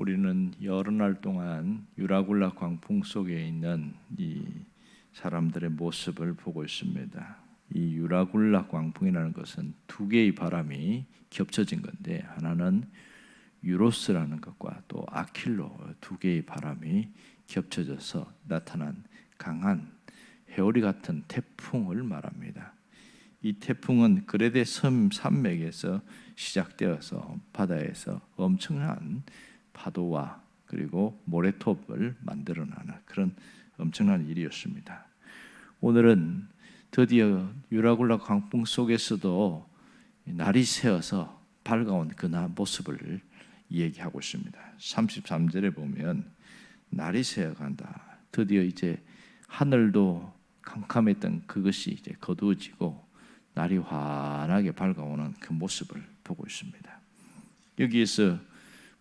우리는 여러 날 동안 유라굴라 광풍 속에 있는 이 사람들의 모습을 보고 있습니다. 이 유라굴라 광풍이라는 것은 두 개의 바람이 겹쳐진 건데, 하나는 유로스라는 것과 또 아킬로 두 개의 바람이 겹쳐져서 나타난 강한 회오리 같은 태풍을 말합니다. 이 태풍은 그레데 산맥에서 시작되어서 바다에서 엄청난 파도와 그리고 모래톱을 만들어내는 그런 엄청난 일이었습니다. 오늘은 드디어 유라굴라 광풍 속에서도 날이 새어서 밝아온 그 모습을 얘기하고 있습니다. 33절에 보면 날이 새어간다. 드디어 이제 하늘도 캄캄했던 그것이 이제 거두어지고 날이 환하게 밝아오는 그 모습을 보고 있습니다. 여기에서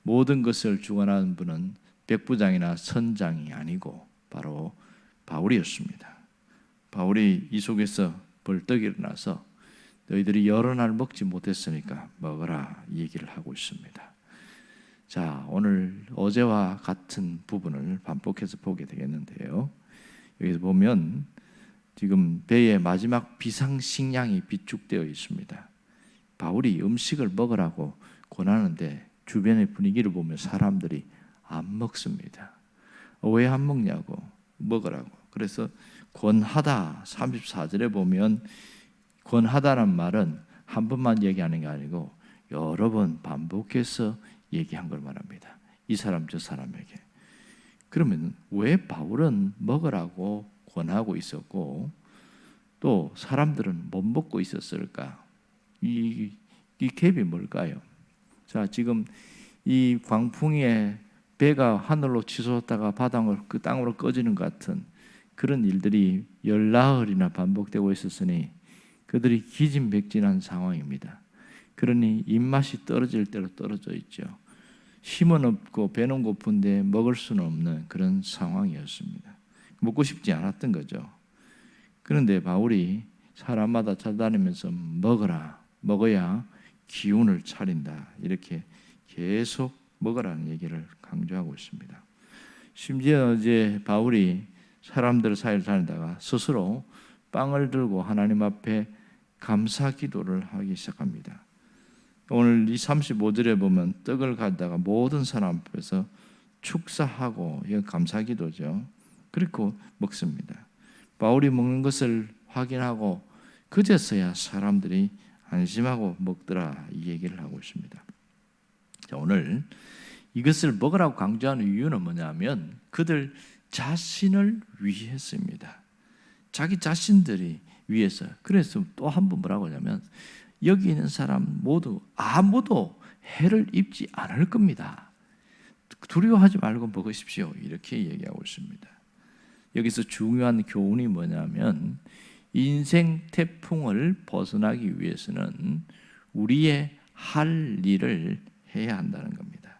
모든 것을 주관하는 분은 백부장이나 선장이 아니고 바로 바울이었습니다. 바울이 이 속에서 벌떡 일어나서 너희들이 여러 날 먹지 못했으니까 먹어라 이 얘기를 하고 있습니다. 자, 오늘 어제와 같은 부분을 반복해서 보게 되겠는데요. 여기서 보면 지금 배의 마지막 비상식량이 비축되어 있습니다. 바울이 음식을 먹으라고 권하는데 주변의 분위기를 보면 사람들이 안 먹습니다. 왜 안 먹냐고, 먹으라고. 그래서 권하다 34절에 보면 권하다는 말은 한 번만 얘기하는 게 아니고 여러 번 반복해서 얘기한 걸 말합니다. 이 사람 저 사람에게. 그러면 왜 바울은 먹으라고 권하고 있었고 또 사람들은 못 먹고 있었을까? 이 갭이 뭘까요? 자, 지금 이 광풍에 배가 하늘로 치솟았다가 바닥을 그 땅으로 꺼지는 것 같은 그런 일들이 열나흘이나 반복되고 있었으니 그들이 기진맥진한 상황입니다. 그러니 입맛이 떨어질 대로 떨어져 있죠. 힘은 없고 배는 고픈데 먹을 수는 없는 그런 상황이었습니다. 먹고 싶지 않았던 거죠. 그런데 바울이 사람마다 찾아다니면서 먹어라, 먹어야 기운을 차린다 이렇게 계속 먹으라는 얘기를 강조하고 있습니다. 심지어 이제 바울이 사람들 사이를 다니다가 스스로 빵을 들고 하나님 앞에 감사 기도를 하기 시작합니다. 오늘 이 35절에 보면 떡을 가져다가 모든 사람 앞에서 축사하고, 이건 감사 기도죠. 그리고 먹습니다. 바울이 먹는 것을 확인하고 그제서야 사람들이 안심하고 먹더라 이 얘기를 하고 있습니다. 자, 오늘 이것을 먹으라고 강조하는 이유는 뭐냐면 그들 자신을 위해서입니다. 자기 자신들이 위해서. 그래서 또 한 번 뭐라고 하냐면 여기 있는 사람 모두 아무도 해를 입지 않을 겁니다. 두려워하지 말고 먹으십시오. 이렇게 얘기하고 있습니다. 여기서 중요한 교훈이 뭐냐면 인생 태풍을 벗어나기 위해서는 우리의 할 일을 해야 한다는 겁니다.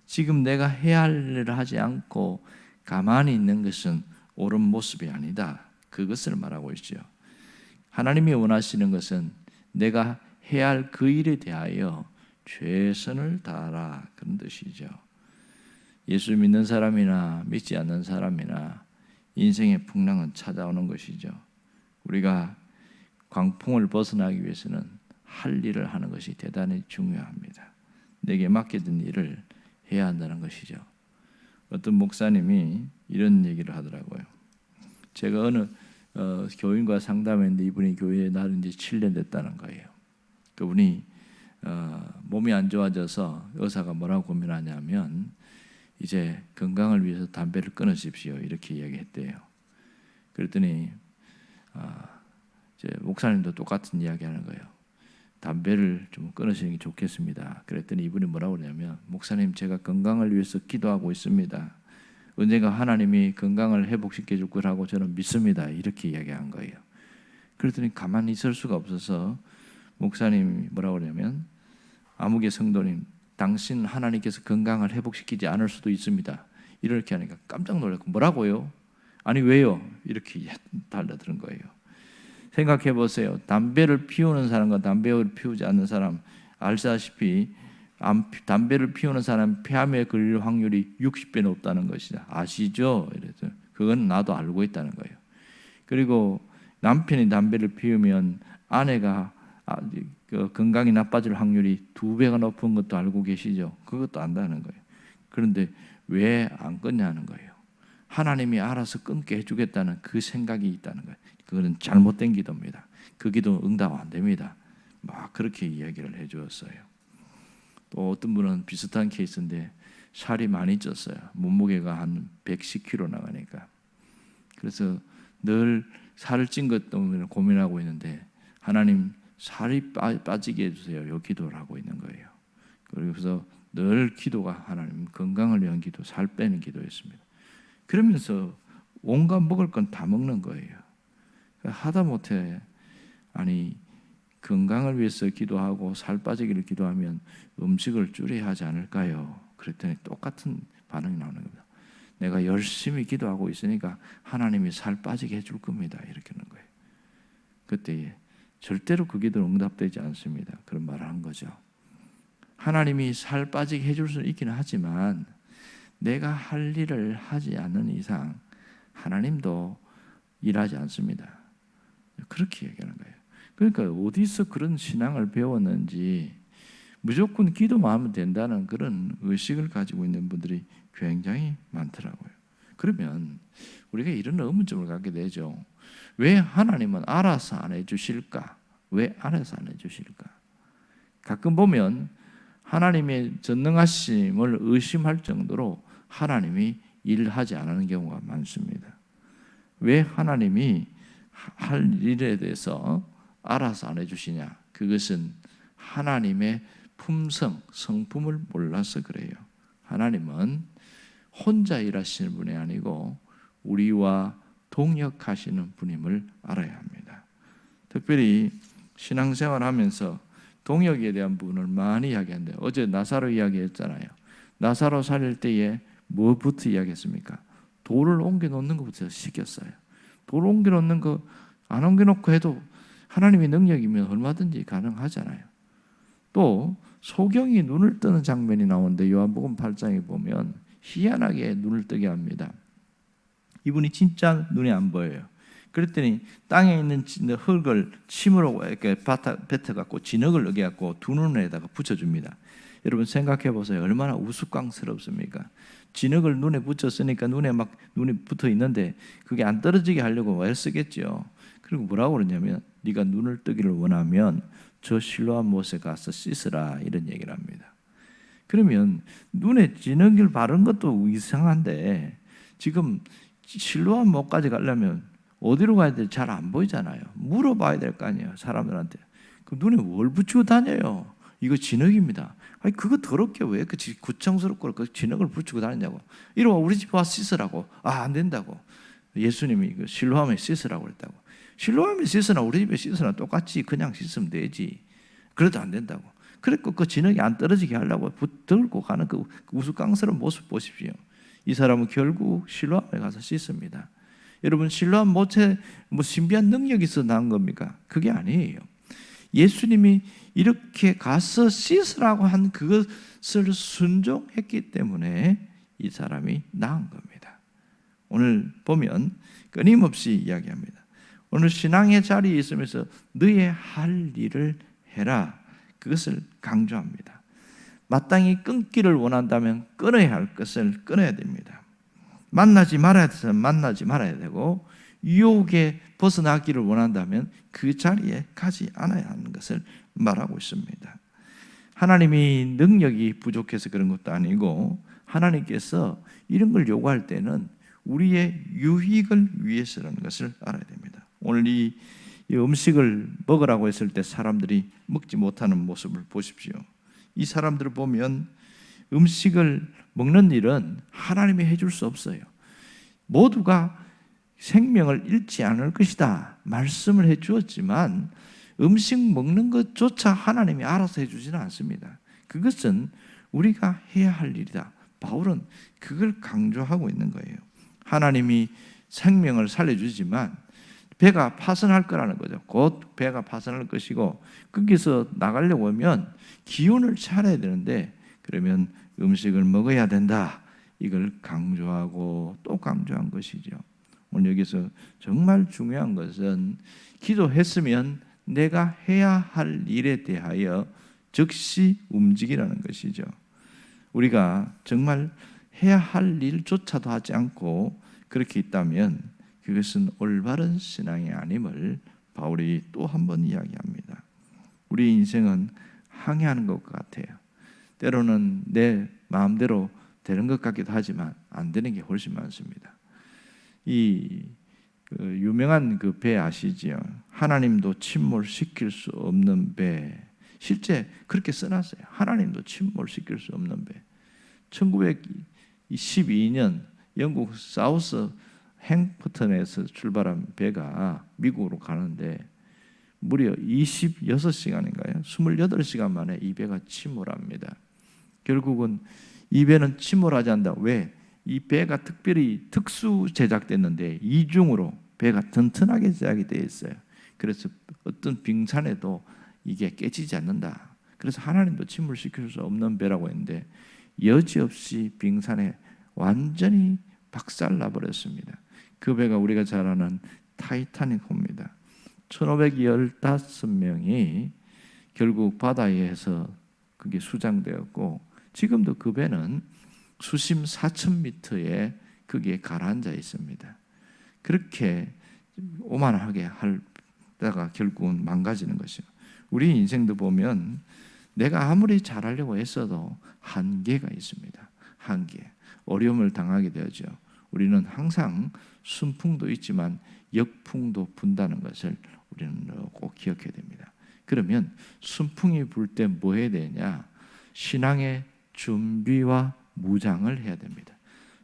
지금 내가 해야 할 일을 하지 않고 가만히 있는 것은 옳은 모습이 아니다. 그것을 말하고 있죠. 하나님이 원하시는 것은 내가 해야 할 그 일에 대하여 최선을 다하라 그런 뜻이죠. 예수 믿는 사람이나 믿지 않는 사람이나 인생의 풍랑은 찾아오는 것이죠. 우리가 광풍을 벗어나기 위해서는 할 일을 하는 것이 대단히 중요합니다. 내게 맡겨진 일을 해야 한다는 것이죠. 어떤 목사님이 이런 얘기를 하더라고요. 제가 어느 교인과 상담했는데 이분이 교회에 나른 지 7년 됐다는 거예요. 그분이 몸이 안 좋아져서 의사가 뭐라고 고민하냐면 이제 건강을 위해서 담배를 끊으십시오 이렇게 이야기했대요. 그랬더니 이제 목사님도 똑같은 이야기하는 거예요. 담배를 좀 끊으시는 게 좋겠습니다. 그랬더니 이분이 뭐라고 그러냐면 목사님 제가 건강을 위해서 기도하고 있습니다. 언젠가 하나님이 건강을 회복시켜 줄 거라고 저는 믿습니다. 이렇게 이야기한 거예요. 그랬더니 가만히 있을 수가 없어서 목사님이 뭐라고 그러냐면 아무개 성도님 당신 하나님께서 건강을 회복시키지 않을 수도 있습니다. 이렇게 하니까 깜짝 놀랐고 뭐라고요? 아니 왜요? 이렇게 달라드는 거예요. 생각해 보세요. 담배를 피우는 사람과 담배를 피우지 않는 사람 알다시피 담배를 피우는 사람 폐암에 걸릴 확률이 60배 높다는 것이다. 아시죠? 이래서 그건 나도 알고 있다는 거예요. 그리고 남편이 담배를 피우면 아내가 건강이 나빠질 확률이 2배가 높은 것도 알고 계시죠? 그것도 안다는 거예요. 그런데 왜 안 끊냐는 거예요. 하나님이 알아서 끊게 해주겠다는 그 생각이 있다는 거예요. 그거는 잘못된 기도입니다. 그 기도 응답 안 됩니다. 막 그렇게 이야기를 해주었어요. 또 어떤 분은 비슷한 케이스인데 살이 많이 쪘어요. 몸무게가 한 110kg 나가니까. 그래서 늘 살을 찐 것 때문에 고민하고 있는데 하나님 살이 빠지게 해주세요. 이 기도를 하고 있는 거예요. 그래서 늘 기도가 하나님 건강을 위한 기도, 살 빼는 기도였습니다. 그러면서 온갖 먹을 건 다 먹는 거예요. 하다 못해 아니 건강을 위해서 기도하고 살 빠지기를 기도하면 음식을 줄여야 하지 않을까요? 그랬더니 똑같은 반응이 나오는 겁니다. 내가 열심히 기도하고 있으니까 하나님이 살 빠지게 해줄 겁니다. 이렇게 하는 거예요. 그때 절대로 그 기도는 응답되지 않습니다. 그런 말을 한 거죠. 하나님이 살 빠지게 해줄 수는 있기는 하지만 내가 할 일을 하지 않는 이상 하나님도 일하지 않습니다. 그렇게 얘기하는 거예요. 그러니까 어디서 그런 신앙을 배웠는지 무조건 기도만 하면 된다는 그런 의식을 가지고 있는 분들이 굉장히 많더라고요. 그러면 우리가 이런 의문점을 갖게 되죠. 왜 하나님은 알아서 안 해주실까? 왜 알아서 안 해주실까? 가끔 보면 하나님의 전능하심을 의심할 정도로 하나님이 일하지 않는 경우가 많습니다. 왜 하나님이 할 일에 대해서 알아서 안 해주시냐? 그것은 하나님의 품성, 성품을 몰라서 그래요. 하나님은 혼자 일하시는 분이 아니고 우리와 동역하시는 분임을 알아야 합니다. 특별히 신앙생활하면서 동역에 대한 부분을 많이 이야기하는데 어제 나사로 이야기했잖아요. 나사로 살릴 때에 뭐부터 이야기했습니까? 돌을 옮겨놓는 것부터 시켰어요. 돌을 옮겨놓는 거 안 옮겨놓고 해도 하나님의 능력이면 얼마든지 가능하잖아요. 또 소경이 눈을 뜨는 장면이 나오는데 요한복음 8장에 보면 희한하게 눈을 뜨게 합니다. 이분이 진짜 눈이 안 보여요. 그랬더니 땅에 있는 흙을 침으로 이렇게 뱉어갖고 진흙을 으게갖고 두 눈에다가 붙여줍니다. 여러분 생각해 보세요. 얼마나 우스꽝스럽습니까? 진흙을 눈에 붙였으니까 눈에 붙어 있는데 그게 안 떨어지게 하려고 애쓰겠죠. 그리고 뭐라고 그러냐면 네가 눈을 뜨기를 원하면 저 실로암 못에 가서 씻으라 이런 얘기를 합니다. 그러면 눈에 진흙을 바른 것도 이상한데 지금 실로암 못까지 가려면 어디로 가야 될지 잘 안 보이잖아요. 물어봐야 될 거 아니에요. 사람들한테. 그 눈에 뭘 붙이고 다녀요? 이거 진흙입니다. 아니 그거 더럽게 왜 그 구청스럽고 그 진흙을 붙이고 다니냐고. 이리 와 우리 집 와서 씻으라고. 안 된다고. 예수님이 그 실로암에 씻으라고 그랬다고. 실로암에 씻으나 우리 집에 씻으나 똑같이 그냥 씻으면 되지. 그래도 안 된다고. 그랬고 그 진흙이 안 떨어지게 하려고 들고 가는 그 우스꽝스러운 모습 보십시오. 이 사람은 결국 실로암에 가서 씻습니다. 여러분 실로암 못에 뭐 신비한 능력이 있어 나온 겁니까? 그게 아니에요. 예수님이 이렇게 가서 씻으라고 한 그것을 순종했기 때문에 이 사람이 나은 겁니다. 오늘 보면 끊임없이 이야기합니다. 오늘 신앙의 자리에 있으면서 너의 할 일을 해라. 그것을 강조합니다. 마땅히 끊기를 원한다면 끊어야 할 것을 끊어야 됩니다. 만나지 말아야 돼서 만나지 말아야 되고 유혹에 벗어나기를 원한다면 그 자리에 가지 않아야 하는 것을 말하고 있습니다. 하나님이 능력이 부족해서 그런 것도 아니고 하나님께서 이런 걸 요구할 때는 우리의 유익을 위해서라는 것을 알아야 됩니다. 오늘 이 음식을 먹으라고 했을 때 사람들이 먹지 못하는 모습을 보십시오. 이 사람들을 보면 음식을 먹는 일은 하나님이 해줄 수 없어요. 모두가 생명을 잃지 않을 것이다 말씀을 해주었지만 음식 먹는 것조차 하나님이 알아서 해주지는 않습니다. 그것은 우리가 해야 할 일이다. 바울은 그걸 강조하고 있는 거예요. 하나님이 생명을 살려주지만 배가 파손할 거라는 거죠. 곧 배가 파손할 것이고 거기서 나가려고 하면 기운을 차려야 되는데 그러면 음식을 먹어야 된다. 이걸 강조하고 또 강조한 것이죠. 오늘 여기서 정말 중요한 것은 기도했으면 내가 해야 할 일에 대하여 즉시 움직이라는 것이죠. 우리가 정말 해야 할 일조차도 하지 않고 그렇게 있다면 그것은 올바른 신앙이 아님을 바울이 또 한 번 이야기합니다. 우리 인생은 항해하는 것 같아요. 때로는 내 마음대로 되는 것 같기도 하지만 안 되는 게 훨씬 많습니다. 유명한 그 배 아시지요? 하나님도 침몰시킬 수 없는 배. 실제 그렇게 써놨어요. 하나님도 침몰시킬 수 없는 배. 1912년 영국 사우스 행퍼턴에서 출발한 배가 미국으로 가는데 무려 26시간인가요? 28시간 만에 이 배가 침몰합니다. 결국은 이 배는 침몰하지 않는다. 왜? 이 배가 특별히 특수 제작됐는데 이중으로 배가 튼튼하게 제작이 되어 있어요. 그래서 어떤 빙산에도 이게 깨지지 않는다. 그래서 하나님도 침몰시킬 수 없는 배라고 했는데 여지없이 빙산에 완전히 박살나 버렸습니다. 그 배가 우리가 잘 아는 타이타닉호입니다. 1515명이 결국 바다에서 그게 수장되었고 지금도 그 배는 수심 4,000m에 거기에 가라앉아 있습니다. 그렇게 오만하게 하다가 결국은 망가지는 것이요. 우리 인생도 보면 내가 아무리 잘하려고 했어도 한계가 있습니다. 한계. 어려움을 당하게 되죠. 우리는 항상 순풍도 있지만 역풍도 분다는 것을 우리는 꼭 기억해야 됩니다. 그러면 순풍이 불 때 뭐 해야 되냐? 신앙의 준비와 무장을 해야 됩니다.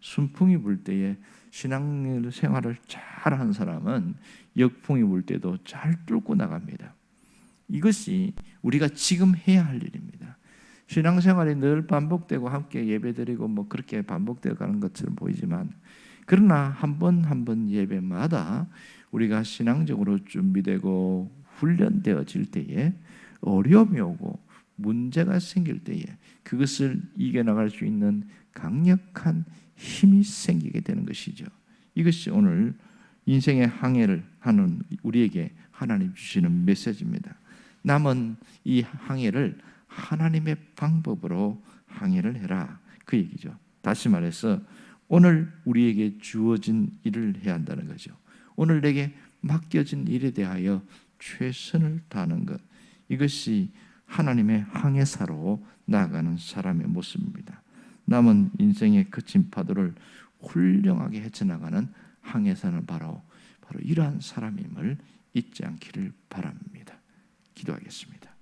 순풍이 불 때에 신앙 생활을 잘한 사람은 역풍이 불 때도 잘 뚫고 나갑니다. 이것이 우리가 지금 해야 할 일입니다. 신앙생활이 늘 반복되고 함께 예배드리고 뭐 그렇게 반복되어 가는 것처럼 보이지만 그러나 한 번 한 번 예배마다 우리가 신앙적으로 준비되고 훈련되어질 때에 어려움이 오고 문제가 생길 때에 그것을 이겨나갈 수 있는 강력한 힘이 생기게 되는 것이죠. 이것이 오늘 인생의 항해를 하는 우리에게 하나님 주시는 메시지입니다. 남은 이 항해를 하나님의 방법으로 항해를 해라. 그 얘기죠. 다시 말해서 오늘 우리에게 주어진 일을 해야 한다는 거죠. 오늘 내게 맡겨진 일에 대하여 최선을 다하는 것. 이것이 하나님의 항해사로 나아가는 사람의 모습입니다. 남은 인생의 거친 파도를 훌륭하게 헤쳐나가는 항해사는 바로 이러한 사람임을 잊지 않기를 바랍니다. 기도하겠습니다.